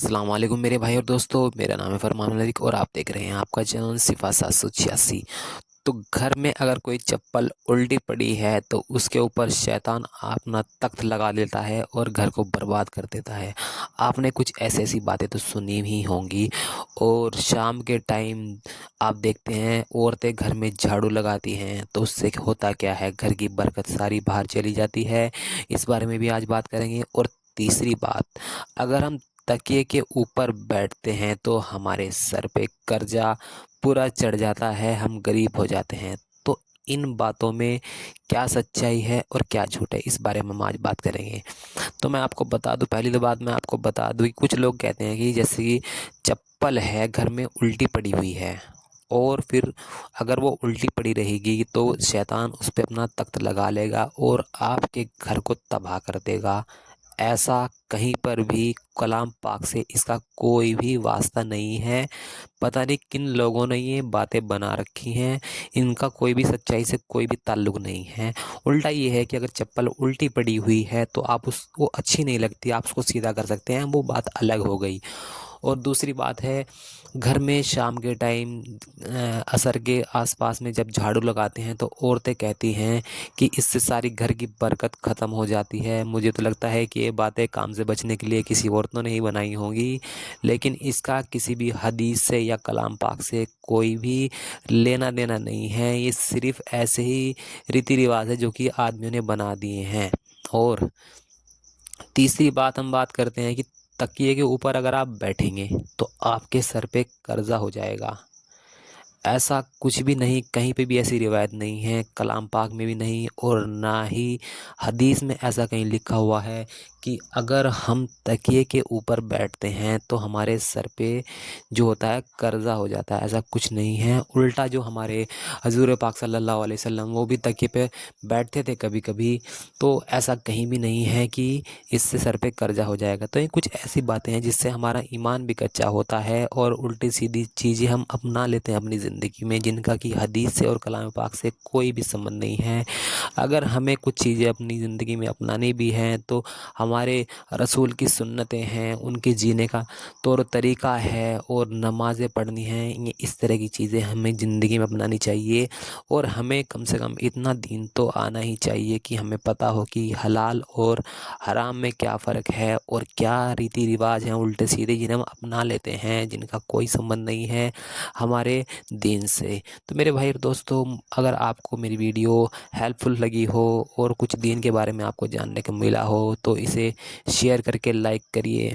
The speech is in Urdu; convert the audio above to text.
السلام علیکم میرے بھائی اور دوستو، میرا نام ہے فرمان ملک اور آپ دیکھ رہے ہیں آپ کا چینل صفا 786۔ تو گھر میں اگر کوئی چپل الٹی پڑی ہے تو اس کے اوپر شیطان اپنا تخت لگا لیتا ہے اور گھر کو برباد کر دیتا ہے۔ آپ نے کچھ ایسی باتیں تو سنی ہی ہوں گی، اور شام کے ٹائم آپ دیکھتے ہیں عورتیں گھر میں جھاڑو لگاتی ہیں تو اس سے ہوتا کیا ہے، گھر کی برکت ساری باہر چلی جاتی ہے۔ اس بارے میں بھی آج بات کریں گے۔ اور تیسری بات، اگر ہم تکیے کے اوپر بیٹھتے ہیں تو ہمارے سر پہ قرضہ پورا چڑھ جاتا ہے، ہم غریب ہو جاتے ہیں۔ تو ان باتوں میں کیا سچائی ہے اور کیا جھوٹ ہے، اس بارے میں ہم آج بات کریں گے۔ تو میں آپ کو بتا دوں، پہلی تو بات میں آپ کو بتا دوں کہ کچھ لوگ کہتے ہیں کہ جیسے کہ چپل ہے گھر میں الٹی پڑی ہوئی ہے، اور پھر اگر وہ الٹی پڑی رہے گی تو شیطان اس پہ اپنا تخت لگا لے گا اور آپ کے گھر کو تباہ کر دے گا۔ ایسا کہیں پر بھی کلام پاک سے اس کا کوئی بھی واسطہ نہیں ہے۔ پتہ نہیں کن لوگوں نے یہ باتیں بنا رکھی ہیں، ان کا کوئی بھی سچائی سے کوئی بھی تعلق نہیں ہے۔ الٹا یہ ہے کہ اگر چپل الٹی پڑی ہوئی ہے تو آپ اس کو اچھی نہیں لگتی، آپ اس کو سیدھا کر سکتے ہیں، وہ بات الگ ہو گئی۔ اور دوسری بات ہے، گھر میں شام کے ٹائم عصر کے آس پاس میں جب جھاڑو لگاتے ہیں تو عورتیں کہتی ہیں کہ اس سے ساری گھر کی برکت ختم ہو جاتی ہے۔ مجھے تو لگتا ہے کہ یہ باتیں کام سے بچنے کے لیے کسی عورتوں نے ہی بنائی ہوں گی، لیکن اس کا کسی بھی حدیث سے یا کلام پاک سے کوئی بھی لینا دینا نہیں ہے۔ یہ صرف ایسے ہی ریتی رواج ہے جو کہ آدمیوں نے بنا دیے ہیں۔ اور تیسری بات ہم بات کرتے ہیں کہ تکیے کے اوپر اگر آپ بیٹھیں گے تو آپ کے سر پہ قرضہ ہو جائے گا۔ ایسا کچھ بھی نہیں، کہیں پہ بھی ایسی روایت نہیں ہے، کلام پاک میں بھی نہیں، اور نہ ہی حدیث میں ایسا کہیں لکھا ہوا ہے کہ اگر ہم تکیے کے اوپر بیٹھتے ہیں تو ہمارے سر پہ جو ہوتا ہے قرضہ ہو جاتا ہے۔ ایسا کچھ نہیں ہے۔ الٹا جو ہمارے حضور پاک صلی اللہ علیہ وسلم وہ بھی تکیے پہ بیٹھتے تھے کبھی کبھی، تو ایسا کہیں بھی نہیں ہے کہ اس سے سر پہ قرضہ ہو جائے گا۔ تو یہ کچھ ایسی باتیں ہیں جس سے ہمارا ایمان بھی کچا ہوتا ہے اور الٹی سیدھی چیزیں ہم اپنا لیتے ہیں اپنی زندگی میں، جن کا کہ حدیث سے اور کلام پاک سے کوئی بھی سبندھ نہیں ہے۔ اگر ہمیں کچھ چیزیں اپنی زندگی میں اپنانی بھی ہیں تو ہمارے رسول کی سنتیں ہیں، ان کے جینے کا طور طریقہ ہے، اور نمازیں پڑھنی ہیں، یہ اس طرح کی چیزیں ہمیں زندگی میں اپنانی چاہیے۔ اور ہمیں کم سے کم اتنا دین تو آنا ہی چاہیے کہ ہمیں پتہ ہو کہ حلال اور حرام میں کیا فرق ہے، اور کیا ریتی رواج ہیں الٹے سیدھے جنہیں ہم اپنا لیتے ہیں، جن کا کوئی سبندھ نہیں ہے ہمارے دین سے۔ تو میرے بھائی اور دوستو، اگر آپ کو میری ویڈیو ہیلپ فل لگی ہو اور کچھ دین کے بارے میں آپ کو جاننے کو ملا ہو تو اسے شیئر کر کے لائک کریے۔